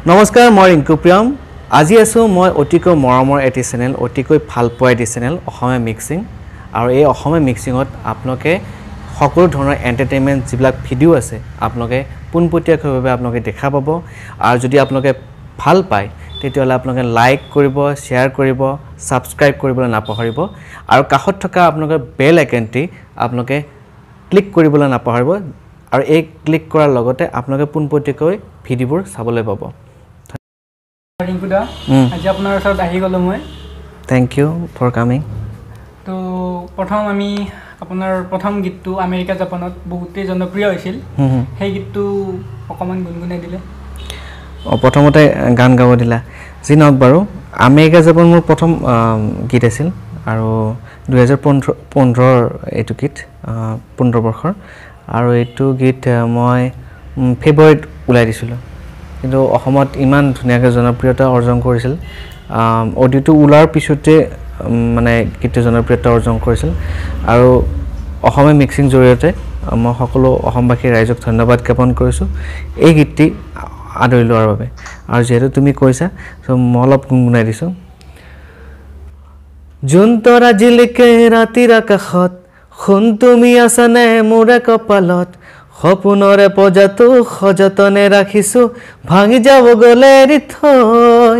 নমস্কাৰ মই ৰিংকু প্ৰিয়ম আজি আছো মই অতিকৈ মৰমৰ এটি চেনেল অতিকৈ ভালপোৱা এটি চেনেল অসমীয়া মিক্সিং আৰু এই অসমীয়া মিক্সিঙত আপোনালোকে সকলো ধৰণৰ এন্টাৰটেইনমেন্ট যিবিলাক ভিডিও আছে আপোনালোকে পোনপটীয়াকৈ আপোনালোকে দেখা পাব আৰু যদি আপোনালোকে ভাল পায় তেতিয়াহ'লে আপোনালোকে লাইক কৰিব শ্বেয়াৰ কৰিব সাবস্ক্ৰাইব কৰিবলৈ নাপাহৰিব আৰু কাষত থকা আপোনালোকে বেল আইকনটি আপোনালোকে ক্লিক কৰিবলৈ নাপাহৰিব আৰু এই ক্লিক কৰাৰ লগতে আপোনালোকে পোনপটীয়াকৈ ভিডিওবোৰ চাবলৈ পাব ৰিংকুদা আজি আপোনাৰ ওচৰত আহি গলো মই থ্যাংক ইউ ফৰ কামিং তো প্ৰথম আমি আপোনাৰ প্ৰথম গীতটো আমেৰিকা জাপানত বহুতেই জনপ্ৰিয় হৈছিল সেই গীতটো অকমান গুণগুণাই দিলে প্ৰথমতে গান গাব দিলা যি নহওক বাৰু আমেৰিকা জাপান মোৰ প্ৰথম গীত আছিল আৰু 2015 এইটো গীত 15 বৰ্ষৰ আৰু এইটো গীত মই ফেব্ৰুৱাৰীত ওলাই দিছিলোঁ কিন্তু অসমত ইমান ধুনীয়াকৈ জনপ্ৰিয়তা অৰ্জন কৰিছিল অডিওটো ওলাৰ পিছতে মানে গীতটো জনপ্ৰিয়তা অৰ্জন কৰিছিল আৰু অসমীয়া মিক্সিং জৰিয়তে মই সকলো অসমবাসী ৰাইজক ধন্যবাদ জ্ঞাপন কৰিছোঁ এই গীতটি আদৰি লোৱাৰ বাবে আৰু যেহেতু তুমি কৈছা সো মই অলপ গুণগুণাই দিছোঁ জোন তৰা জিলিকে ৰাতিৰ আকাশত সোণ তুমি আছানে মোৰে কপালত সপোনৰে পজাটো সযতনে ৰাখিছোঁ ভাঙি যাব গ'লে এৰি থৈ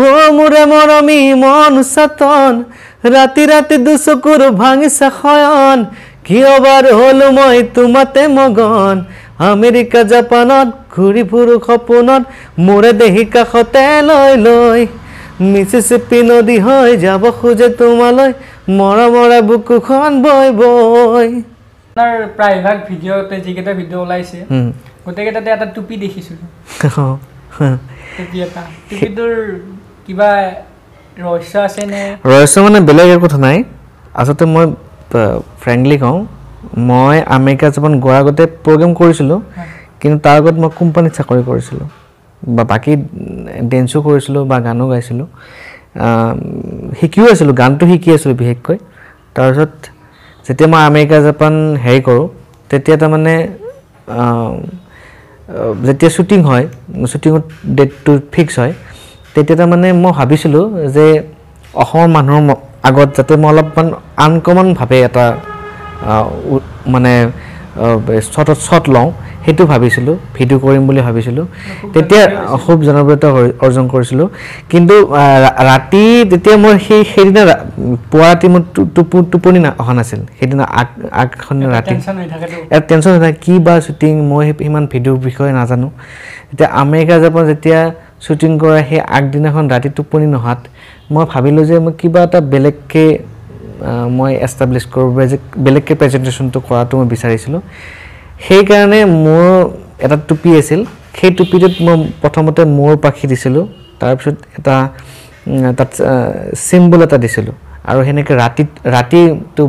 ও মোৰে মৰমী মন চাতন ৰাতি ৰাতি দুচকুৰ ভাঙিছা শয়ন কিয় বাৰ হ'লো মই তোমাতে মগন আমেৰিকা জাপানত ঘূৰি ফুৰো সপোনত মোৰে দেহি কাষতে লৈ লৈ মিছিছিপি নদী হৈ যাব খোজে তোমালৈ মৰমৰে বুকুখন বৈ বৈ আপোনাৰ প্ৰায়ভাগ ভিডিঅ'তে যিকেইটা ভিডিঅ' ওলাইছে গোটেইকেইটাতে এটা টুপি দেখিছিলোঁ টুপি এটা টুপিটোৰ কিবা ৰহস্য আছে নে ৰহস্য মানে বেলেগ একো কথা নাই আচলতে মই ফ্ৰেঙ্কলি কওঁ মই আমেৰিকা জাপান গোৱাৰ আগতে প্ৰগ্ৰাম কৰিছিলোঁ কিন্তু তাৰ আগত মই কোম্পানীত চাকৰি কৰিছিলোঁ বা বাকি ডেন্সো কৰিছিলোঁ বা গানো গাইছিলোঁ শিকিও আছিলোঁ গানটো শিকি আছিলোঁ বিশেষকৈ তাৰপিছত যেতিয়া মই আমেৰিকা জাপান হেৰি কৰোঁ তেতিয়া তাৰমানে যেতিয়া শ্বুটিং হয় শ্বুটিঙত ডেটটো ফিক্স হয় তেতিয়া তাৰমানে মই ভাবিছিলোঁ যে অসমৰ মানুহৰ আগত যাতে মই অলপমান আনকমনভাৱে এটা মানে শ্বট লওঁ সেইটো ভাবিছিলোঁ ভিডিঅ' কৰিম বুলি ভাবিছিলোঁ তেতিয়া খুব জনপ্ৰিয়তা অৰ্জন কৰিছিলোঁ কিন্তু ৰাতি তেতিয়া মই সেইদিনা পুৱা ৰাতি মোৰ টোপনি অহা নাছিল সেইদিনা আগখন ৰাতি টেনশ্যন হৈ থাকে কি বা শ্বুটিং মই ইমান ভিডিঅ'ৰ বিষয়ে নাজানো এতিয়া আমেৰিকা জাপান যেতিয়া শ্বুটিং কৰা সেই আগদিনাখন ৰাতি টোপনি নহাত মই ভাবিলোঁ যে মই কিবা এটা বেলেগকৈ মই এষ্টাব্লিছ কৰোঁ বেলেগকৈ প্ৰেজেণ্টেশ্যনটো কৰাটো মই বিচাৰিছিলোঁ সেইকাৰণে মোৰ এটা টুপি আছিল সেই টুপিটোত মই প্ৰথমতে মোৰ পাখি দিছিলোঁ তাৰপিছত এটা তাত চিম্বল এটা দিছিলোঁ আৰু সেনেকৈ ৰাতিটো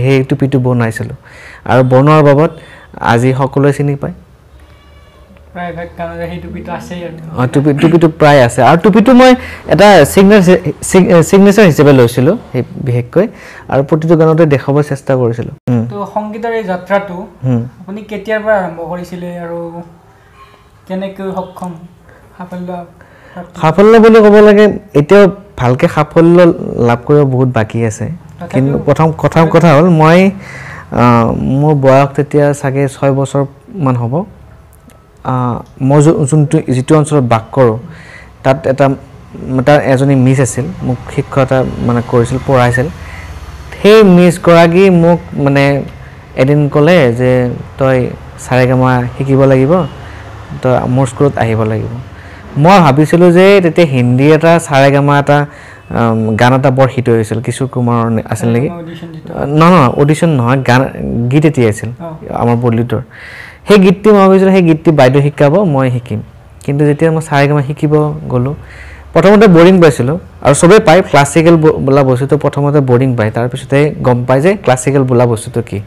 সেই টুপিটো বনাইছিলোঁ আৰু বনোৱাৰ বাবদ আজি সকলোৱে চিনি পায় টুপিটো প্ৰায় আছে আৰু টুপিটো মই এটা চিগনেচাৰ হিচাপে লৈছিলোঁ সেই বিশেষকৈ আৰু প্ৰতিটো গানতে দেখাব চেষ্টা কৰিছিলোঁ সংগীতৰ এই যাত্ৰাটো আপুনি কেতিয়াৰ পৰা আৰম্ভ কৰিছিলে আৰু কেনেকৈ সক্ষম সাফল্য বুলি ক'ব লাগে এতিয়াও ভালকৈ সাফল্য লাভ কৰিব বহুত বাকী আছে কিন্তু প্ৰথম কথা হ'ল মই মোৰ বয়স তেতিয়া চাগে 6 বছৰমান হ'ব মই যিটো অঞ্চলত বাস কৰোঁ তাত তাৰ এজনী মিছ আছিল মোক শিক্ষকতা মানে কৰিছিল পঢ়াইছিল সেই মিছ গৰাকী মোক মানে এদিন ক'লে যে তই সাৰেগামা শিকিব লাগিব তই মোৰ স্কুলত আহিব লাগিব মই ভাবিছিলোঁ যে তেতিয়া হিন্দী এটা সাৰেগামা এটা গান এটা বৰ হিট হৈছিল কিশোৰ কুমাৰৰ আছিল নেকি নহয় অডিশ্যন নহয় গান গীত এটি আছিল আমাৰ বলিউডৰ সেই গীতটি মই ভাবিছিলোঁ সেই গীতটি বাইদেউ শিকাব মই শিকিম কিন্তু যেতিয়া মই সাৰেগামা শিকিব গ'লোঁ প্ৰথমতে বৰিং পাইছিলোঁ আৰু চবেই পায় ক্লাছিকেল বোলা বস্তুটো প্ৰথমতে বৰিং পায় তাৰপিছতে গম পায় যে ক্লাছিকেল বোলা বস্তুটো কি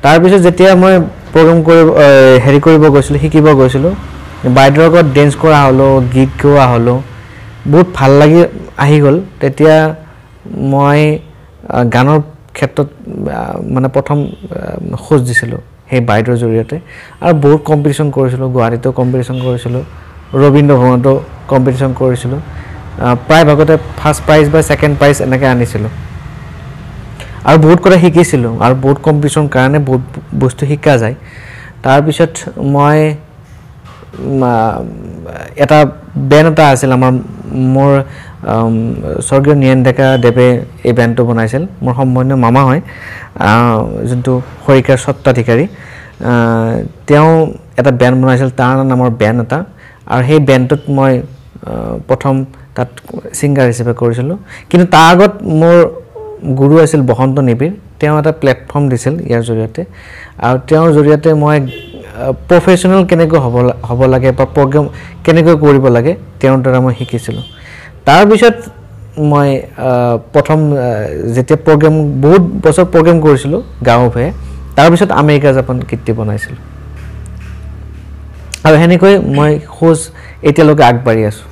তাৰপিছত যেতিয়া মই প্ৰগ্ৰাম কৰিব গৈছিলোঁ শিকিব গৈছিলোঁ বাইদেউৰ লগত ডেন্স কৰা হ'লোঁ গীত গোৱা হ'লোঁ বহুত ভাল লাগি আহি গ'ল তেতিয়া মই গানৰ ক্ষেত্ৰত মানে প্ৰথম খোজ দিছিলোঁ সেই বাইদেউৰ জৰিয়তে আৰু বহুত কম্পিটিশ্যন কৰিছিলোঁ গুৱাহাটীতো কম্পিটিশ্যন কৰিছিলোঁ ৰবীন্দ্ৰ ভৱনতো কম্পিটিশ্যন কৰিছিলোঁ প্ৰায় ভাগতে ফাৰ্ষ্ট প্ৰাইজ বা ছেকেণ্ড প্ৰাইজ এনেকৈ আনিছিলোঁ আৰু বহুত কথা শিকিছিলোঁ আৰু বহুত কম্পিটিশ্যন কাৰণে বহুত বস্তু শিকা যায় তাৰপিছত মই এটা বেণ্ড এটা আছিল আমাৰ মোৰ স্বৰ্গীয় নীৰেণ ডেকা দেৱে এই বেণ্ডটো বনাইছিল মোৰ সম্বন্ধীয় মামা হয় যোনটো খৰিকাৰ স্বত্বাধিকাৰী তেওঁ এটা বেণ্ড বনাইছিল তাৰ নামৰ বেণ্ড এটা আৰু সেই বেণ্ডটোত মই প্ৰথম তাত ছিংগাৰ হিচাপে কৰিছিলোঁ কিন্তু তাৰ আগত মোৰ গুৰু আছিল বসন্ত নিবিড় তেওঁ এটা প্লেটফৰ্ম দিছিল ইয়াৰ জৰিয়তে আৰু তেওঁৰ জৰিয়তে মই প্ৰফেশ্যনেল কেনেকৈ হ'ব লাগে বা প্ৰগ্ৰেম কেনেকৈ কৰিব লাগে তেওঁৰ দ্বাৰা মই শিকিছিলোঁ তাৰপিছত মই প্ৰথম যেতিয়া প্ৰগ্ৰেম বহুত বছৰ প্ৰগ্ৰেম কৰিছিলোঁ গাঁৱে তাৰপিছত আমেৰিকা জাপান কীৰ্তি বনাইছিলোঁ আৰু সেনেকৈ মই খোজ এতিয়ালৈকে আগবাঢ়ি আছোঁ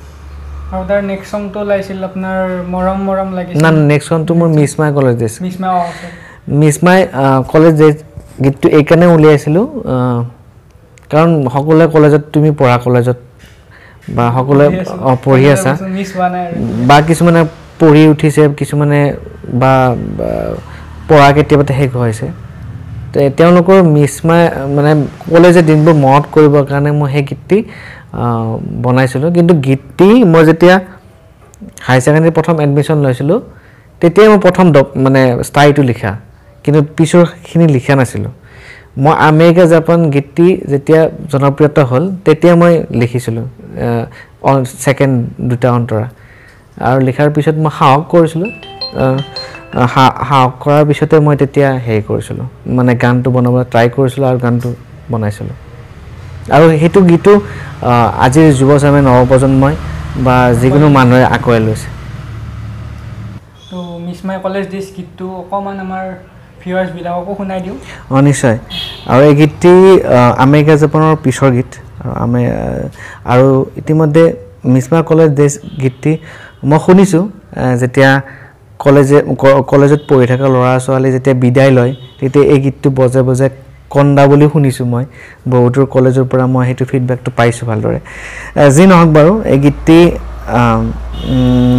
আৰু তাৰ নেক্সট সংটো ওলাইছিল আপোনাৰ মৰম মৰম লাগিছিল না নেক্সট সংটো মোৰ মিছমাই কলেজ ডেজ মিছমাই কলেজ ডেজ গীতটো এইকাৰণে উলিয়াইছিলোঁ কাৰণ সকলোৱে কলেজত তুমি পঢ়া কলেজত বা সকলোৱে পঢ়ি আছা বা কিছুমানে পঢ়ি উঠিছে কিছুমানে বা পঢ়া কেতিয়াবাতে শেষ হৈছে তেওঁলোকৰ মিছমাই মানে কলেজৰ দিনবোৰ মনত কৰিবৰ কাৰণে মই সেই গীতটি বনাইছিলোঁ কিন্তু গীতটি মই যেতিয়া হায়াৰ ছেকেণ্ডেৰী প্ৰথম এডমিশ্যন লৈছিলোঁ তেতিয়াই মই প্ৰথম মানে ষ্টাইলটো লিখা কিন্তু পিছৰখিনি লিখা নাছিলোঁ মই আমেৰিকা জাপান গীতটি যেতিয়া জনপ্ৰিয়তা হ'ল তেতিয়া মই লিখিছিলোঁ ছেকেণ্ড দুটা অন্তৰা আৰু লিখাৰ পিছত মই সাহস কৰিছিলোঁ সাহস কৰাৰ পিছতে মই তেতিয়া হেৰি কৰিছিলোঁ মানে গানটো বনাবলৈ ট্ৰাই কৰিছিলোঁ আৰু গানটো বনাইছিলোঁ আৰু সেইটো গীতো আজিৰ যুৱচামে নৱপ্ৰজন্মই বা যিকোনো মানুহে আঁকোৱাই লৈছে তো মিছমাই কলেজ ডেজ গীতটো অকণমান আমাৰ ভিউৱাৰ্ছবিলাককো শুনাই দিওঁ নিশ্চয় আৰু এই গীতটি আমেৰিকা জাপানৰ পিছৰ গীত আৰু ইতিমধ্যে মিছমাই কলেজ ডেজ গীতটি মই শুনিছোঁ যেতিয়া কলেজত পঢ়ি থকা ল'ৰা ছোৱালী যেতিয়া বিদায় লয় তেতিয়া এই গীতটো বজাই বজাই কন্দা বুলি শুনিছোঁ মই বহুতৰ কলেজৰ পৰা মই সেইটো ফিডবেকটো পাইছোঁ ভালদৰে যি নহওক বাৰু এই গীতটি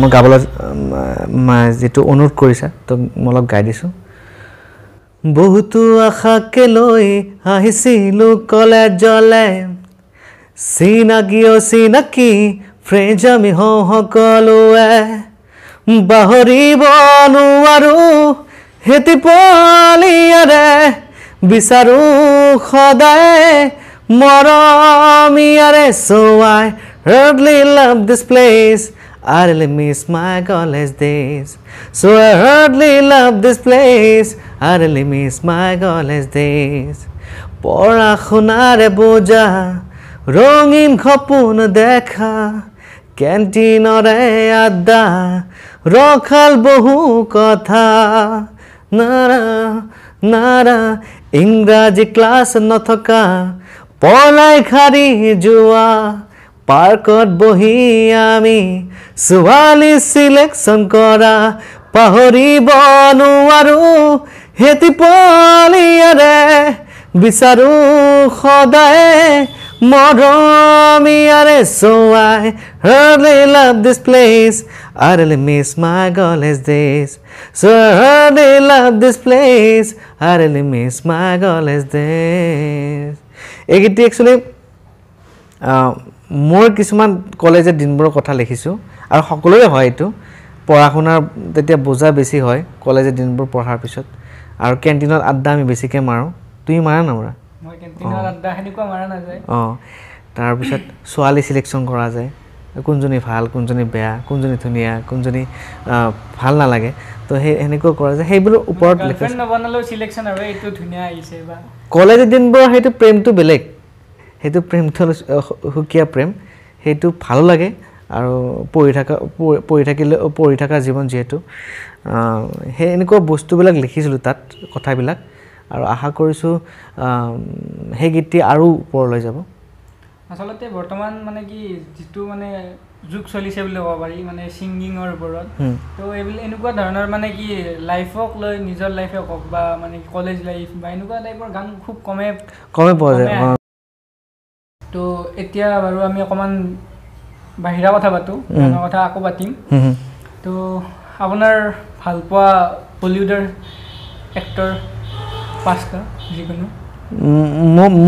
মই গাবলৈ যিটো অনুৰোধ কৰিছা তো মই অলপ গাই দিছোঁ বহুতো আশাকে লৈ আহিছিলোঁ কলেজলে চিনাকি ফ্ৰেণ্ড আমি হওঁ সকলোৱে পাহৰিব নোৱাৰো হেতি পলিয়াৰে বিচাৰো সদায় মৰমিয়াৰে so I hardly love this place I really miss my college days so I hardly love this place I really miss my college days পঢ়া শুনাৰে বোজা ৰঙীন সপোন দেখা কেণ্টিনৰে আড্ডা ৰখাল বহু কথা নাৰা ইংৰাজী ক্লাছ নথকা পলাই খাৰি যোৱা পাৰ্কত বহি আমি ছোৱালী চিলেকশ্যন কৰা পাহৰিব নোৱাৰো হেতি পলিয়াৰে বিচাৰো সদায় মৰমিয়াৰে so I hardly love this place I really miss my college days so I hardly love this place I really miss my college days এই গীতটি একচুৱেলি মোৰ কিছুমান কলেজৰ দিনবোৰৰ কথা লিখিছোঁ আৰু সকলোৰে হয় এইটো পঢ়া শুনাৰ তেতিয়া বোজা বেছি হয় কলেজৰ দিনবোৰ পঢ়াৰ পিছত আৰু কেণ্টিনত আড্ডা আমি বেছিকৈ মাৰোঁ তুমি মাৰা নমৰা মই কেণ্টিনত আড্ডা সেনেকুৱা মাৰা নাযায় তাৰপিছত ছোৱালী চিলেকশ্যন কৰা যায় কোনজনী ভাল কোনজনী বেয়া কোনজনী ধুনীয়া কোনজনী ভাল নালাগে তো সেনেকুৱা কৰা যায় সেইবোৰৰ ওপৰত কলেজৰ দিনবোৰৰ সেইটো প্ৰেমটো বেলেগ সেইটো প্ৰেমটো সুকীয়া প্ৰেম সেইটো ভালো লাগে আৰু পঢ়ি থকা জীৱন যিহেতু সেই এনেকুৱা বস্তুবিলাক লিখিছিলোঁ তাত কথাবিলাক আৰু আশা কৰিছোঁ সেই গীতটি আৰু ওপৰলৈ যাব আচলতে বৰ্তমান মানে কি যিটো মানে যুগ চলিছে বুলি ক'ব পাৰি মানে ছিংগিঙৰ ওপৰত তো এইবিলাক এনেকুৱা ধৰণৰ মানে কি লাইফক লৈ নিজৰ লাইফে হওক বা মানে কলেজ লাইফ বা এনেকুৱা টাইপৰ গান খুব কমে পোৱা যায় তো এতিয়া বাৰু আমি অকণমান বাহিৰা কথা পাতোঁ গানৰ কথা আকৌ পাতিম তো আপোনাৰ ভাল পোৱা বলিউডৰ এক্টৰ 5টা যিকোনো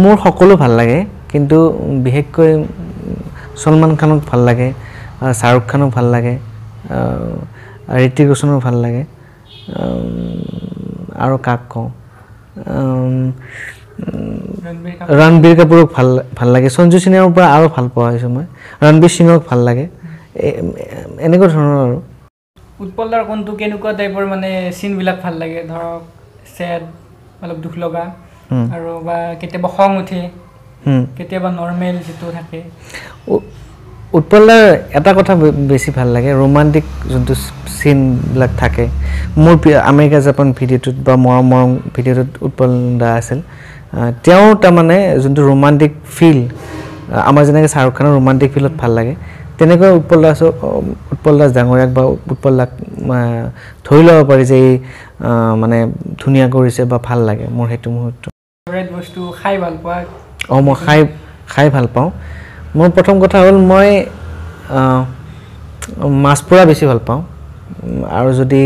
মোৰ সকলো ভাল লাগে কিন্তু বিশেষকৈ সলমান খানক ভাল লাগে শাহৰুখ খানক ভাল লাগে ঋতিক ৰোশনক ভাল লাগে আৰু কাক কওঁ ৰণবীৰ কাপুৰক ভাল লাগে সঞ্জু সিনহাৰ পৰা আৰু ভাল পোৱা হৈছোঁ মই ৰণবীৰ সিঙক ভাল লাগে এনেকুৱা ধৰণৰ আৰু উৎপল দাৰ কোনটো কেনেকুৱা টাইপৰ মানে চিনবিলাক ভাল লাগে ধৰক চেড অলপ দুখ লগা আৰু বা কেতিয়াবা খং উঠে কেতিয়াবা নৰ্মেল যিটো থাকে উৎপল দাৰ এটা কথা বেছি ভাল লাগে ৰোমান্টিক যোনটো চিনবিলাক থাকে মোৰ আমেৰিকা জাপান ভিডিঅ'টোত বা মৰম মৰম ভিডিঅ'টোত উৎপল দা আছিল তেওঁ তাৰমানে যোনটো ৰোমান্টিক ফিল আমাৰ যেনেকৈ শাহৰুখ খানৰ ৰোমান্টিক ফিলত ভাল লাগে তেনেকৈ উৎপল দাস ডাঙৰীয়াক বা উৎপল দাক ধৰি ল'ব পাৰি যে মানে ধুনীয়া কৰিছে বা ভাল লাগে মোৰ সেইটো মুহূৰ্ত বস্তু খাই ভাল পোৱা মই খাই ভাল পাওঁ মোৰ প্ৰথম কথা হ'ল মই মাছ পোৰা বেছি ভাল পাওঁ আৰু যদি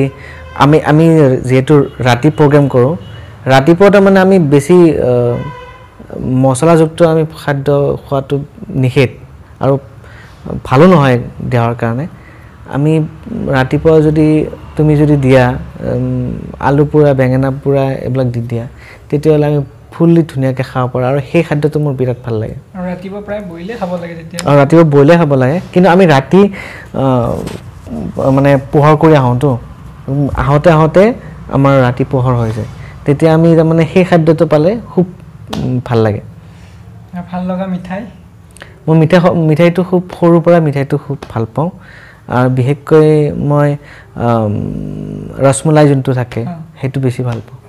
আমি যিহেতু ৰাতি প্ৰগ্ৰেম কৰোঁ ৰাতিপুৱা তাৰমানে আমি বেছি মছলাযুক্ত আমি খাদ্য খোৱাটো নিষেধ আৰু ভালো নহয় দেহৰ কাৰণে আমি ৰাতিপুৱা তুমি যদি দিয়া আলু পোৰা বেঙেনা পোৰা এইবিলাক দি দিয়া তেতিয়াহ'লে আমি ফুল্লি ধুনীয়াকৈ খাব পাৰোঁ আৰু সেই খাদ্যটো মোৰ বিৰাট ভাল লাগে আৰু ৰাতিপুৱা প্ৰায় বইলে খাব লাগে তেতিয়া আৰু ৰাতিপুৱা বইলে খাব লাগে কিন্তু আমি ৰাতি মানে পোহৰ কৰি আহোঁতো আহোঁতে আমাৰ ৰাতি পোহৰ হৈ যায় তেতিয়া আমি তাৰমানে সেই খাদ্যটো পালে খুব ভাল লাগে ভাল লগা মিঠাই মই মিঠাইটো খুব সৰুৰ পৰা মিঠাইটো খুব ভাল পাওঁ আৰু বিশেষকৈ মই ৰসমলাই যোনটো থাকে সেইটো বেছি ভাল পাওঁ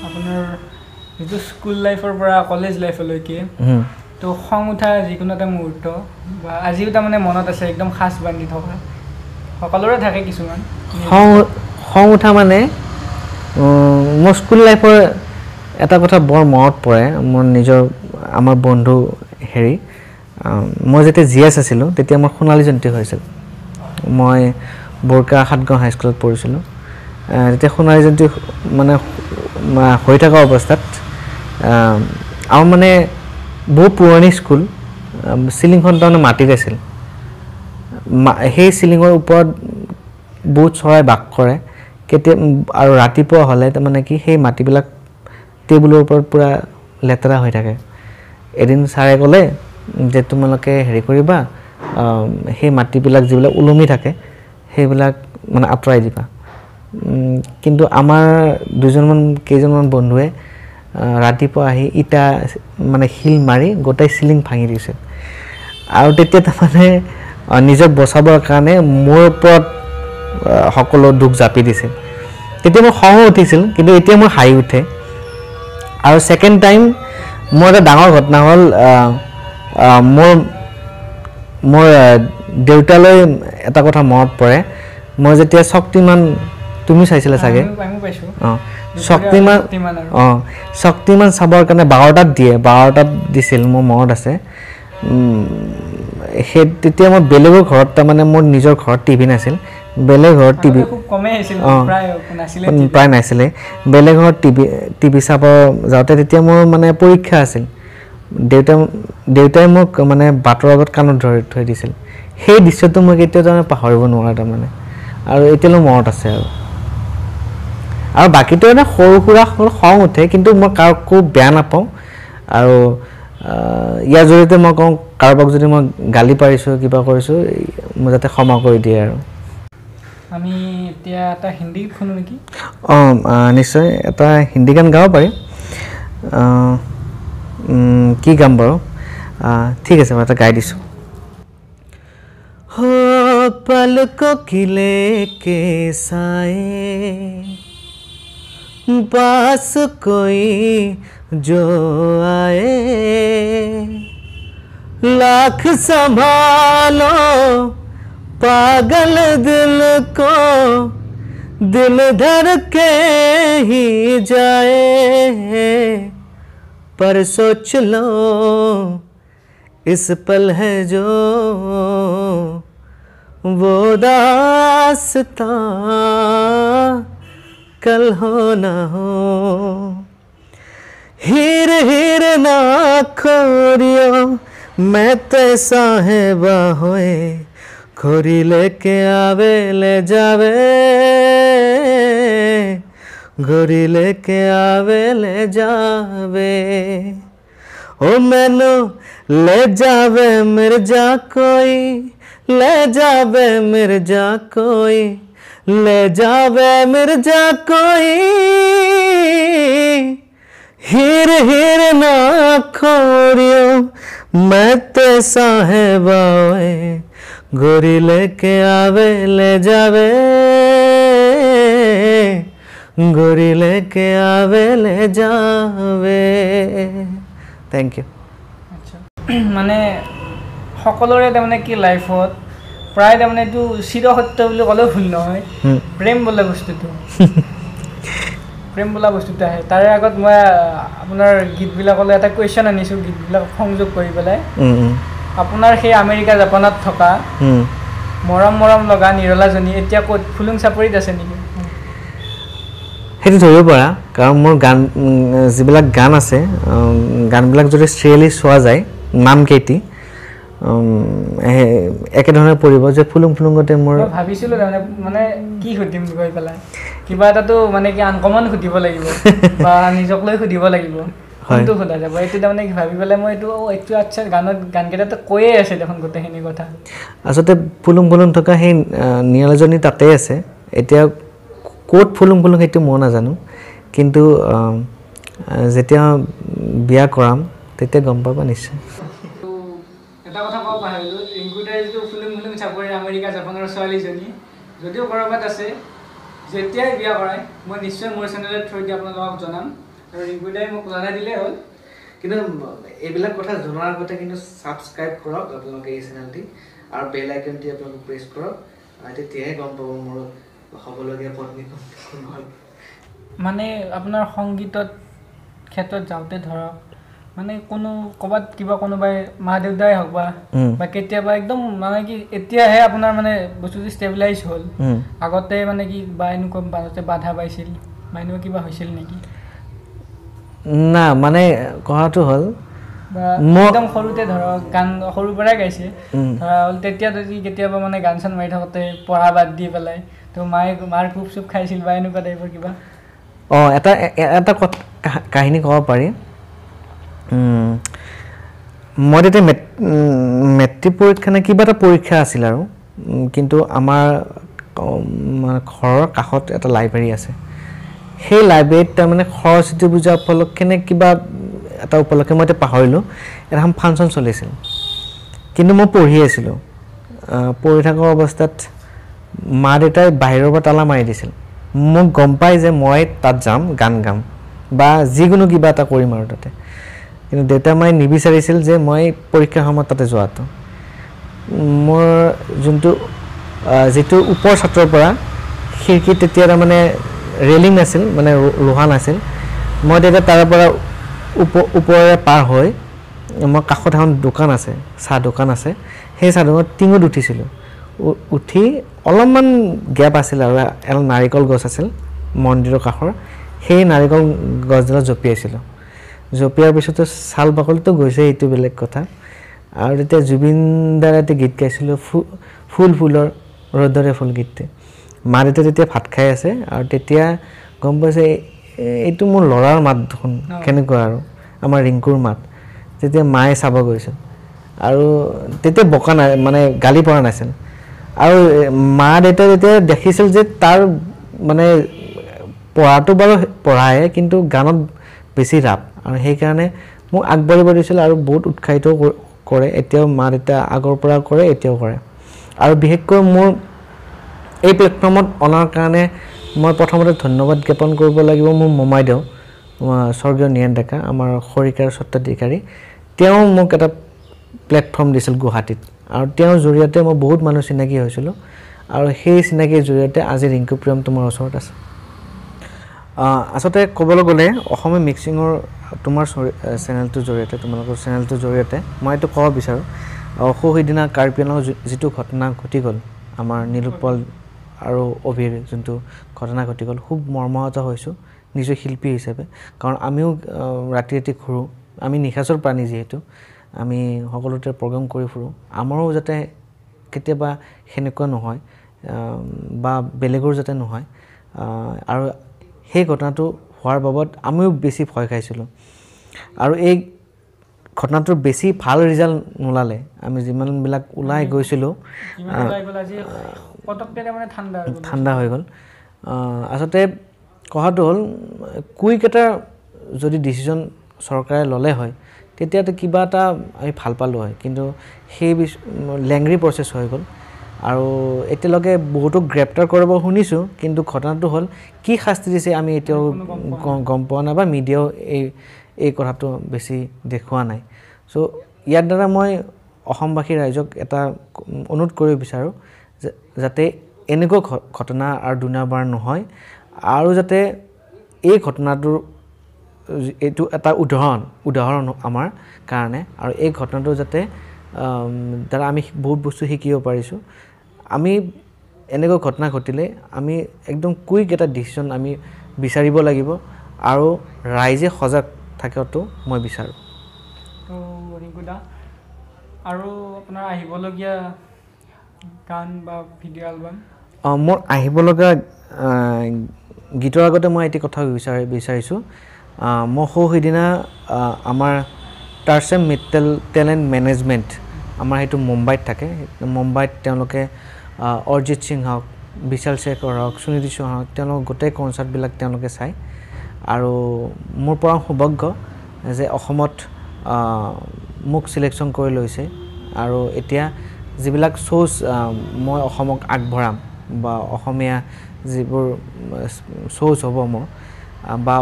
আপোনাৰ যিটো স্কুল লাইফৰ পৰা কলেজ লাইফলৈকে তো খং উঠা যিকোনো এটা মুহূৰ্ত বা আজিও তাৰমানে মনত আছে একদম সাঁচ বান্ধি থকা সকলোৰে থাকে কিছুমান খং উঠা মানে মোৰ স্কুল লাইফৰ এটা কথা বৰ মনত পৰে মোৰ নিজৰ আমাৰ বন্ধু মই যেতিয়া জিএছ আছিলোঁ তেতিয়া মোৰ সোণালী জয়ন্তী হৈছিল মই বৰকা সাতগাঁও হাইস্কুলত পঢ়িছিলোঁ তেতিয়া সোণালী জয়ন্তী মানে হৈ থকা অৱস্থাত আৰু মানে বহু পুৰণি স্কুল চিলিংখন তাৰমানে মাটিত আছিল সেই চিলিঙৰ ওপৰত বহুত চৰাই বাস কৰে কেতিয়া আৰু ৰাতিপুৱা হ'লে তাৰমানে কি সেই মাটিবিলাক টেবুলৰ ওপৰত পূৰা লেতেৰা হৈ থাকে এদিন ছাৰে ক'লে যে তোমালোকে কৰিবা সেই মাটিবিলাক যিবিলাক ওলমি থাকে সেইবিলাক মানে আঁতৰাই দিবা কিন্তু আমাৰ কেইজনমান বন্ধুৱে ৰাতিপুৱা আহি ইটা মানে শিল মাৰি গোটেই চিলিং ভাঙি দিছে আৰু তেতিয়া তাৰমানে নিজক বচাবৰ কাৰণে মোৰ ওপৰত সকলো দুখ জাপি দিছিল তেতিয়া মোৰ খং উঠিছিল কিন্তু এতিয়া মোৰ হাঁহি উঠে আৰু ছেকেণ্ড টাইম মোৰ এটা ডাঙৰ ঘটনা হ'ল মোৰ দেউতালৈ এটা কথা মনত পৰে মই যেতিয়া শক্তিমান তুমি চাইছিলা চাগে শক্তিমান চাবৰ কাৰণে 12টাত দিছিল মোৰ মনত আছে সেই তেতিয়া মই বেলেগৰ ঘৰত তাৰমানে মোৰ নিজৰ ঘৰত টিভি নাছিল বেলেগ ঘৰত টিভি প্ৰায় নাছিলে বেলেগ ঘৰত টিভি চাব যাওঁতে তেতিয়া মোৰ মানে পৰীক্ষা আছিল দেউতাই মোক মানে বাটৰ আগত কাণত ধৰি থৈ দিছিল সেই দৃশ্যটো মই কেতিয়াও তাৰমানে পাহৰিব নোৱাৰোঁ তাৰমানে আৰু এতিয়ালৈ মনত আছে আৰু বাকীটো এনে সৰু সুৰা খং উঠে কিন্তু মই কাকো বেয়া নাপাওঁ আৰু ইয়াৰ জৰিয়তে মই কওঁ কাৰোবাক যদি মই গালি পাৰিছোঁ কিবা কৰিছোঁ মই যাতে ক্ষমা কৰি দিয়ে আৰু আমি এতিয়া এটা হিন্দী শুনো নেকি নিশ্চয় এটা হিন্দী গান গাব পাৰিম কি গাম বাৰু ঠিক আছে মই এটা গাই দিছোঁ हो पलकों की लेके साए पास कोई जो आए लाख संभालो पागल दिल को दिल धर के ही जाए पर सोच लो इस पल है जो वो दास्तां कल हो ना हो हीर हीर ना खोरियो मैं ते साहेबा होए खोरी लेके आवे ले जावे गोरी लेके आवे ले जावे ओ मैनू ले जावे मिर्जा कोई ले जावे मिर्जा कोई ले जावे मिर्जा कोई हीर हीर ना खोरियो मैं ते साहेबा होए गोरी लेके आवे ले जावे गोरी लेके आवे ले जावे थैंक यू আচ্ছা মানে সকলোৰে তাৰমানে কি লাইফত প্ৰায় তাৰমানে এইটো চিৰসত্য বুলি ক'লেও ভুল নহয় প্ৰেম বোলা বস্তুটো প্ৰেম বোলা বস্তুটো আহে তাৰে আগত মই আপোনাৰ গীতবিলাকলৈ এটা কুৱেশ্যন আনিছোঁ গীতবিলাক সংযোগ কৰি পেলাই আপোনাৰ সেই আমেৰিকা জাপানত থকা মৰম মৰম লগা নিৰলাজনী এতিয়া ক'ত ফুলুং চাপৰিত আছে নেকি সেইটো ধৰিব পৰা কাৰণ মোৰ গান যিবিলাক গান আছে গানবিলাক যদি শ্ৰেয়লি চোৱা যায় নাম কেইটি একেধৰণে পৰিব যে ফুলুং ফুলুংগতে মোৰ ভাবিছিলোঁ তাৰমানে মানে কি সুধিম গৈ পেলাই কিবা এটাতো মানে কি আনকমন সুধিব লাগিব বা নিজক লৈ সুধিব লাগিব কোনটো সোধা যাব এইটো তাৰমানে ভাবি পেলাই মই এইটো আচ্ছা গানকেইটাতো কৈয়ে আছে দেখোন গোটেইখিনি কথা আচলতে ফুলুং ফুলুং থকা সেই নিৰলাজনী তাতে আছে এতিয়া ক'ত ফুলুং ফুলুং সেইটো মই নাজানো কিন্তু যেতিয়া বিয়া কৰাম তেতিয়া গম পাবা নিশ্চয় এটা কথা ক'ব পাহৰিলোঁ ৰিংকুদাই যিটো ফুলুং ফুলুং চাপৰিৰ আমেৰিকা জাপানৰ ছোৱালীজনী যদিও ক'ৰবাত আছে যেতিয়াই বিয়া কৰায় মই নিশ্চয় মোৰ চেনেলত থৈ দি আপোনালোকক জনাম আৰু ৰিংকুদাই মোক জনাই দিলেই হ'ল কিন্তু এইবিলাক কথা জনাৰ আগতে কিন্তু ছাবস্ক্ৰাইব কৰক আপোনালোকে এই চেনেলটি আৰু বেল আইকনটি আপোনালোকে প্ৰেছ কৰক তেতিয়াহে গম পাব মোৰ হ'বলগীয়া পত্নী কোন হ'ল মানে আপোনাৰ সংগীতত ক্ষেত্ৰত যাওঁতে ধৰক মানে কোনো ক'ৰবাত কিবা কোনোবাই মা দেউতাই হওক বা কেতিয়াবা একদম মানে কি এতিয়াহে আপোনাৰ মানে বস্তুটো ষ্টেবিলাইজ হ'ল আগতে মানে কি বা এনেকুৱা মাজতে বাধা পাইছিল বা এনেকুৱা কিবা হৈছিল নেকি না মানে কথাটো হ'ল একদম সৰুতে ধৰক গান সৰুৰ পৰাই গাইছে ধৰা হ'ল তেতিয়া যদি কেতিয়াবা মানে গান চান মাৰি থাকোঁতে পঢ়া বাদ দি পেলাই তো মাৰ খুব চুপ খাইছিল বা এনেকুৱা টাইপৰ কিবা এটা কাহিনী ক'ব পাৰি মই তেতিয়া মেট্ৰিক পৰীক্ষা নে কিবা এটা পৰীক্ষা আছিল আৰু কিন্তু আমাৰ ঘৰৰ কাষত এটা লাইব্ৰেৰী আছে সেই লাইব্ৰেৰীত তাৰমানে সৰস্বতী পূজা উপলক্ষে নে কিবা এটা উপলক্ষে মই এতিয়া পাহৰিলোঁ এখন ফাংচন চলিছিল কিন্তু মই পঢ়ি আছিলোঁ পঢ়ি থকা অৱস্থাত মা দেউতাই বাহিৰৰ পৰা তালা মাৰি দিছিল মোক গম পাই যে মই তাত যাম গান গাম বা যিকোনো কিবা এটা কৰিম আৰু তাতে কিন্তু দেউতা মায়ে নিবিচাৰিছিল যে মই পৰীক্ষাৰ সময়ত তাতে যোৱাটো মোৰ যিটো ওপৰ ছাত্ৰৰ পৰা খিৰিকী তেতিয়া তাৰমানে ৰেলিং নাছিল মানে লোহা নাছিল মই তেতিয়া তাৰ পৰা ওপৰেৰে পাৰ হৈ মই কাষত এখন দোকান আছে চাহ দোকান আছে সেই চাহ দোকানত টিঙত উঠিছিলোঁ উঠি অলপমান গেপ আছিল আৰু এডাল নাৰিকল গছ আছিল মন্দিৰৰ কাষৰ সেই নাৰিকল গছডালত জঁপিয়াইছিলোঁ জঁপিয়াৰ পিছতো ছাল বাকলিতো গৈছে এইটো বেলেগ কথা আৰু তেতিয়া জুবিন দাৰ এটা গীত গাইছিলোঁ ফুলৰ ৰ'দৰে ফুল গীতটো মা দেউতা তেতিয়া ভাত খাই আছে আৰু তেতিয়া গম পাইছে এইটো মোৰ ল'ৰাৰ মাত দেখোন কেনেকুৱা আৰু আমাৰ ৰিংকুৰ মাত তেতিয়া মায়ে চাব গৈছিল আৰু তেতিয়া বকা নাই মানে গালি পৰা নাছিল আৰু মা দেউতাই যেতিয়া দেখিছিল যে তাৰ মানে পঢ়াটো বাৰু পঢ়ায় কিন্তু গানত বেছি ৰাপ আৰু সেইকাৰণে মোক আগবাঢ়িব দিছিল আৰু বহুত উৎসাহিত কৰে এতিয়াও মা দেউতা আগৰ পৰা কৰে এতিয়াও কৰে আৰু বিশেষকৈ মোৰ এই প্লেটফৰ্মত অনাৰ কাৰণে মই প্ৰথমতে ধন্যবাদ জ্ঞাপন কৰিব লাগিব মোৰ মোমাইদেউ স্বৰ্গীয় নীৰেণ ডেকা আমাৰ খৰিকাৰ স্বত্বাধিকাৰী তেওঁ মোক এটা প্লেটফৰ্ম দিছিল গুৱাহাটীত আৰু তেওঁৰ জৰিয়তে মই বহুত মানুহ চিনাকি হৈছিলোঁ আৰু সেই চিনাকিৰ জৰিয়তে আজি ৰিংকু প্ৰিয়ম তোমাৰ ওচৰত আছে আচলতে ক'বলৈ গ'লে অসমীয়া মিক্সিঙৰ তোমাৰ চেনেলটোৰ জৰিয়তে তোমালোকৰ চেনেলটোৰ জৰিয়তে মই এইটো ক'ব বিচাৰোঁ সিদিনা কাৰ্বিআংলঙৰ যিটো ঘটনা ঘটি গ'ল আমাৰ নীলোৎপল আৰু অভিৰ যোনটো ঘটনা ঘটি গ'ল খুব মৰ্মাহত হৈছোঁ নিজৰ শিল্পী হিচাপে কাৰণ আমিও ৰাতি ৰাতি ঘূৰোঁ আমি নিশাচৰ প্ৰাণী যিহেতু আমি সকলোতে প্ৰগ্ৰাম কৰি ফুৰোঁ আমাৰো যাতে কেতিয়াবা সেনেকুৱা নহয় বা বেলেগৰ যাতে নহয় আৰু সেই ঘটনাটো হোৱাৰ বাবদ আমিও বেছি ভয় খাইছিলোঁ আৰু এই ঘটনাটোৰ বেছি ভাল ৰিজাল্ট নোলালে আমি যিমানবিলাক ওলাই গৈছিলোঁ ঠাণ্ডা হৈ গ'ল আচলতে কথাটো হ'ল কুইক এটা যদি ডিচিজন চৰকাৰে ল'লে হয় তেতিয়াতো কিবা এটা আমি ভাল পালোঁ হয় কিন্তু সেই লেংৰি প্ৰচেছ হৈ গ'ল আৰু এতিয়ালৈকে বহুতক গ্ৰেপ্তাৰ কৰিব শুনিছোঁ কিন্তু ঘটনাটো হ'ল কি শাস্তি দিছে আমি এতিয়াও গম পোৱা নাই বা মিডিয়াও এই কথাটো বেছি দেখুওৱা নাই চ' ইয়াৰ দ্বাৰা মই অসমবাসী ৰাইজক এটা অনুৰোধ কৰিব বিচাৰোঁ যাতে এনেকুৱা ঘটনা আৰু দুনিয়াবাৰ নহয় আৰু যাতে এই ঘটনাটোৰ এইটো এটা উদাহৰণ আমাৰ কাৰণে আৰু এই ঘটনাটো যাতে দ্বাৰা আমি বহুত বস্তু শিকিব পাৰিছোঁ আমি এনেকুৱা ঘটনা ঘটিলে আমি একদম কুইক এটা ডিচিশ্যন আমি বিচাৰিব লাগিব আৰু ৰাইজে সজাগ থকাটো মই বিচাৰোঁ তো ৰিংকুদা আৰু আপোনাৰ আহিবলগীয়া গান বা ভিডিঅ' এলবাম মোৰ আহিবলগা গীতৰ আগতে মই এটি কথা বিচাৰিছোঁ মই সিদিনা আমাৰ টাৰ্চেম মিটেল টেলেণ্ট মেনেজমেণ্ট আমাৰ সেইটো মুম্বাইত থাকে মুম্বাইত তেওঁলোকে অৰিজিত সিং হওক বিশাল শেখৰ হওক সুনিধি চৌহান হওক তেওঁলোকৰ গোটেই কনচাৰ্টবিলাক তেওঁলোকে চায় আৰু মোৰ পৰা সৌভাগ্য যে অসমত মোক চিলেকশ্যন কৰি লৈছে আৰু এতিয়া যিবিলাক শ্ব'জ মই অসমক আগবঢ়াম বা অসমীয়া যিবোৰ শ্ব'জ হ'ব মোৰ বা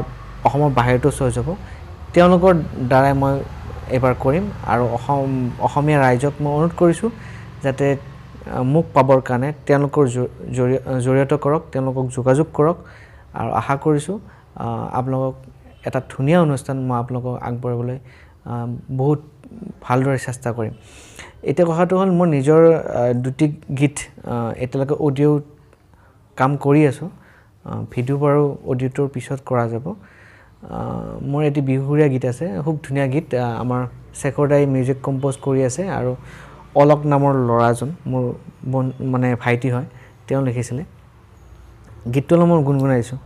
অসমৰ বাহিৰতো শ্ব'জ হ'ব তেওঁলোকৰ দ্বাৰাই মই এইবাৰ কৰিম আৰু অসমীয়া ৰাইজক মই অনুৰোধ কৰিছোঁ যাতে মোক পাবৰ কাৰণে তেওঁলোকৰ জৰিয়তে কৰক তেওঁলোকক যোগাযোগ কৰক আৰু আশা কৰিছোঁ আপোনালোকক এটা ধুনীয়া অনুষ্ঠান মই আপোনালোকক আগবঢ়াবলৈ বহুত ভালদৰে চেষ্টা কৰিম এতিয়া কথাটো হ'ল মোৰ নিজৰ দুটি গীত এতিয়ালৈকে অডিঅ' কাম কৰি আছোঁ ভিডিঅ' বাৰু অডিঅ'টোৰ পিছত কৰা যাব মোৰ এটি বিহুৰীয়া গীত আছে খুব ধুনীয়া গীত আমাৰ শেখৰ দাই মিউজিক কম্প'জ কৰি আছে আৰু অলক নামৰ ল'ৰাজন মোৰ মানে ভাইটি হয় তেওঁ লিখিছিলে গীতটো অলপ মই গুণগুণাইছোঁ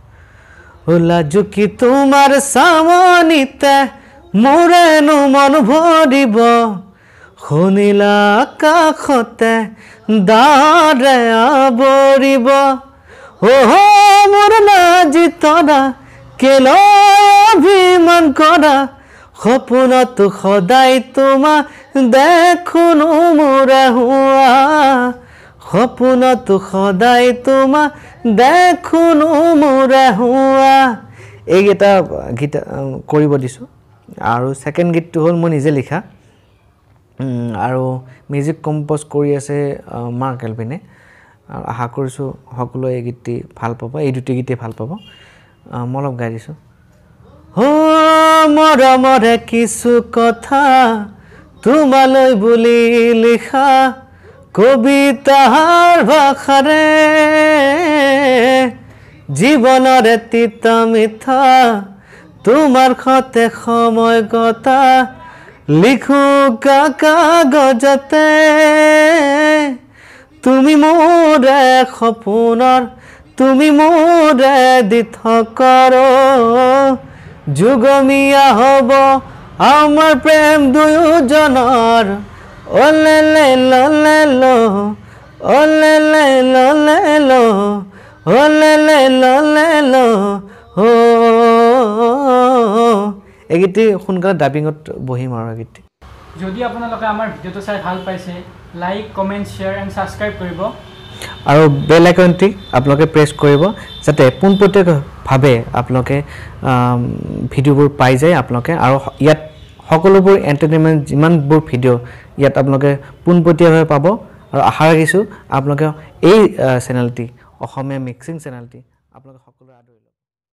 লাজুকি তোমাৰ চামনিতে মোৰেনো মন ভৰিব শুনিলা কাষতে দাৰে আৱৰিব মোৰ লাজি তৰা কেলৈ অভিমান কৰা সপোনত সদায় তোমাক দেখোনো মোৰে হোৱা সপোনত সদায় তোমাক দেখোনো মোৰে হোৱা এইকেইটা গীত কৰিব দিছোঁ আৰু ছেকেণ্ড গীতটো হ'ল মই নিজে লিখা আৰু মিউজিক কম্প'জ কৰি আছে মাৰ্ক এলভিনে আৰু আশা কৰিছোঁ সকলোৱে এই গীতটি ভাল পাব এই দুটি গীতেই ভাল পাব মই অলপ গাই দিছোঁ মৰমৰে কিছু কথা তোমালৈ বুলি লিখা কবিতাৰ ভাষাৰে জীৱনৰে তিতা মিঠা তোমাৰ সতে সময় গতা লিখো কাগজতে তুমি মোৰে সপোনৰ তুমি মোৰে দি থকাৰ যুগমীয়া হ'ব আমাৰ প্ৰেম দুয়োজনৰ অলে লে ললে লো অলে লে ললে লো অলে লে ললে লো এই গীতটি সোনকালে ডাবিঙত বহিম আৰু এই গীতটি যদি আপোনালোকে আমাৰ ভিডিঅ'টো চাই ভাল পাইছে like comment share and subscribe কৰিব আৰু বেল আইকনটি আপোনালোকে প্ৰেছ কৰিব যাতে পোনপটীয়াভাৱে আপোনালোকে ভিডিঅ'বোৰ পাই যায় আপোনালোকে আৰু ইয়াত সকলোবোৰ এণ্টাৰটেইনমেণ্ট যিমানবোৰ ভিডিঅ' ইয়াত আপোনালোকে পোনপটীয়াভাৱে পাব আৰু আশা ৰাখিছোঁ আপোনালোকে এই চেনেলটি অসমীয়া মিক্সিং চেনেলটি আপোনালোকে সকলোৰে